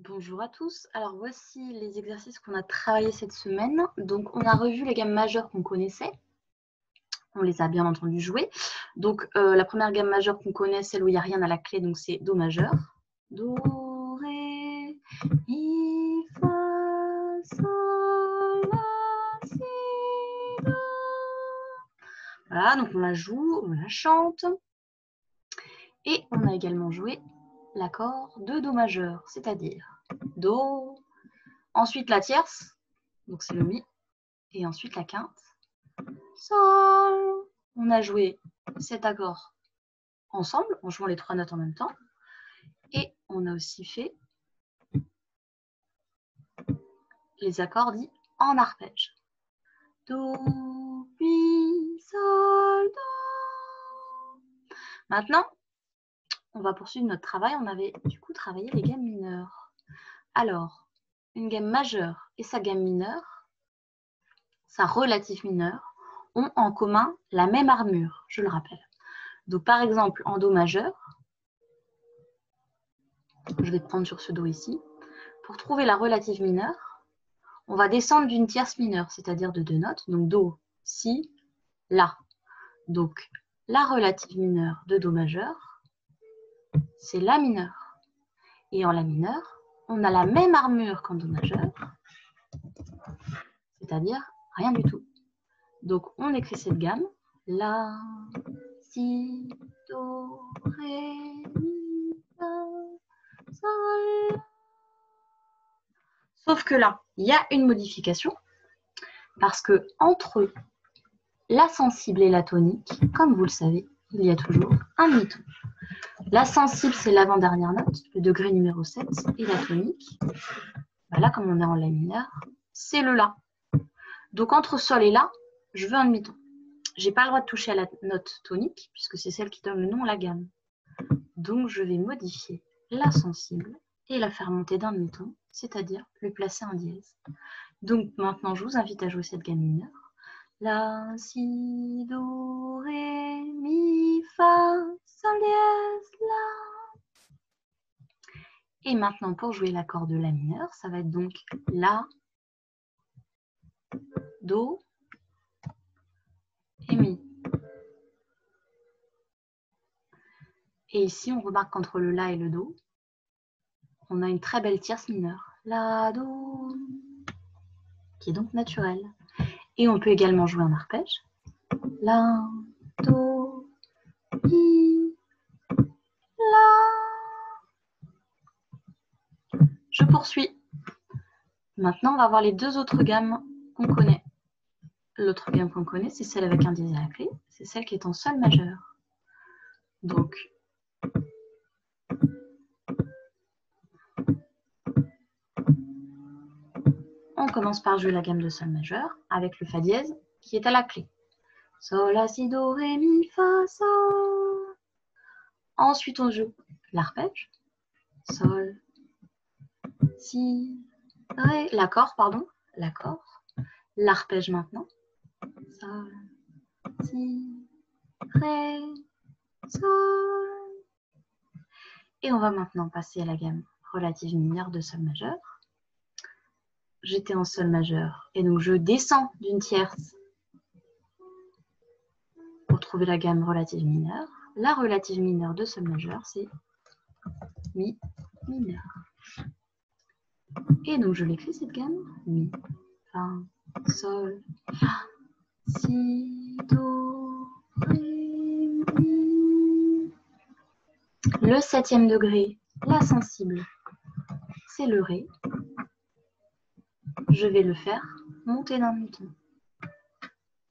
Bonjour à tous. Alors voici les exercices qu'on a travaillés cette semaine. Donc on a revu les gammes majeures qu'on connaissait. On les a bien entendu jouer. Donc la première gamme majeure qu'on connaît, celle où il n'y a rien à la clé, donc c'est Do majeur. Do, Ré, Mi, Fa, Sol, La, Si, Do. Voilà, donc on la joue, on la chante. Et on a également joué l'accord de Do majeur, c'est-à-dire Do, ensuite la tierce, donc c'est le Mi, et ensuite la quinte, Sol. On a joué cet accord ensemble, en jouant les trois notes en même temps, et on a aussi fait les accords dits en arpège. Do, Mi, Sol, Do. Maintenant, on va poursuivre notre travail. On avait du coup travaillé les gammes mineures. Alors, une gamme majeure et sa gamme mineure, sa relative mineure, ont en commun la même armure, je le rappelle. Donc par exemple, en Do majeur, je vais prendre sur ce Do ici, pour trouver la relative mineure, on va descendre d'une tierce mineure, c'est-à-dire de deux notes, donc Do, Si, La. Donc la relative mineure de Do majeur, c'est La mineure. Et en La mineure, on a la même armure qu'en Do majeur, c'est-à-dire rien du tout. Donc on écrit cette gamme, La, Si, Do, Ré, Mi, Fa, Sol. Sauf que là, il y a une modification, parce que entre la sensible et la tonique, comme vous le savez, il y a toujours un demi-ton. La sensible, c'est l'avant-dernière note, le degré numéro 7, et la tonique, là, comme on est en La mineur, c'est le La. Donc entre Sol et La, je veux un demi-ton. Je n'ai pas le droit de toucher à la note tonique, puisque c'est celle qui donne le nom à la gamme. Donc je vais modifier la sensible et la faire monter d'un demi-ton, c'est-à-dire le placer en dièse. Donc maintenant, je vous invite à jouer cette gamme mineure. La, Si, Do, Ré, Mi, Fa, Sol, dièse, La. Et maintenant, pour jouer l'accord de La mineur, ça va être donc La, Do et Mi. Et ici, on remarque qu'entre le La et le Do, on a une très belle tierce mineure. La, Do, qui est donc naturelle. Et on peut également jouer un arpège. La, Do, Mi, La. Je poursuis. Maintenant, on va voir les deux autres gammes qu'on connaît. L'autre gamme qu'on connaît, c'est celle avec un dièse à la clé. C'est celle qui est en Sol majeur. Donc, on commence par jouer la gamme de Sol majeur avec le Fa dièse qui est à la clé. Sol, La, Si, Do, Ré, Mi, Fa, Sol. Ensuite, on joue l'arpège. Sol, Si, Ré. L'accord, pardon. L'accord. L'arpège maintenant. Sol, Si, Ré, Sol. Et on va maintenant passer à la gamme relative mineure de Sol majeur. J'étais en Sol majeur et donc je descends d'une tierce pour trouver la gamme relative mineure. La relative mineure de Sol majeur, c'est Mi mineur. Et donc je l'écris cette gamme. Mi, Fa, Sol, La, Si, Do, Ré, Mi. Le 7e degré, la sensible, c'est le Ré. Je vais le faire monter d'un demi-ton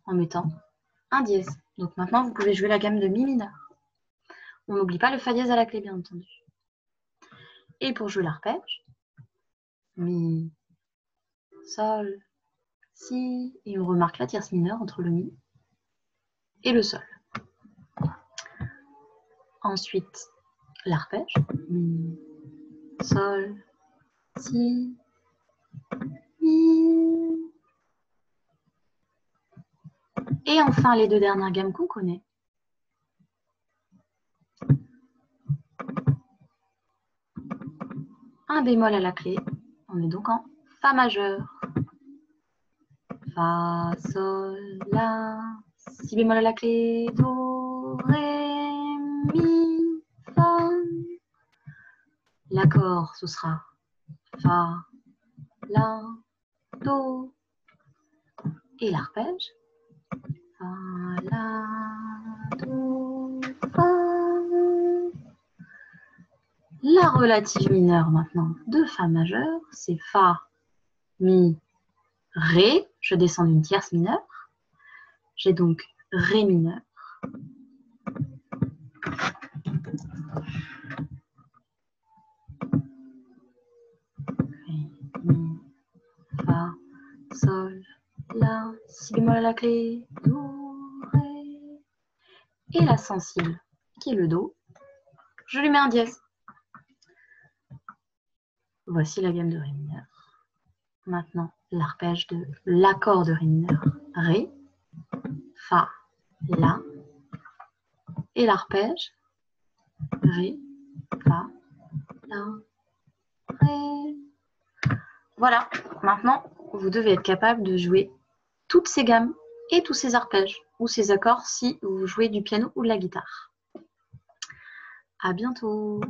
en mettant un dièse. Donc maintenant, vous pouvez jouer la gamme de Mi mineur. On n'oublie pas le Fa dièse à la clé, bien entendu. Et pour jouer l'arpège, Mi, Sol, Si, et on remarque la tierce mineure entre le Mi et le Sol. Ensuite, l'arpège, Mi, Sol, Si, Mi. Et enfin, les deux dernières gammes qu'on connaît. un bémol à la clé. On est donc en Fa majeur. Fa, Sol, La, Si bémol à la clé, Do, Ré, Mi, Fa. L'accord, ce sera Fa, La, Do. Et l'arpège, Fa, La, Do, Fa. La relative mineure maintenant de Fa majeur, c'est Fa, Mi, Ré. Je descends d'une tierce mineure. J'ai donc Ré mineur. Ré, Mi, Fa, Sol, La, Si bémol à la clé, Do, Ré. Et la sensible, qui est le Do, je lui mets un dièse. Voici la gamme de Ré mineur. Maintenant, l'arpège de l'accord de Ré mineur. Ré, Fa, La. Et l'arpège, Ré, Fa, La, Ré. Voilà, maintenant, vous devez être capable de jouer toutes ces gammes et tous ces arpèges ou ces accords si vous jouez du piano ou de la guitare. À bientôt.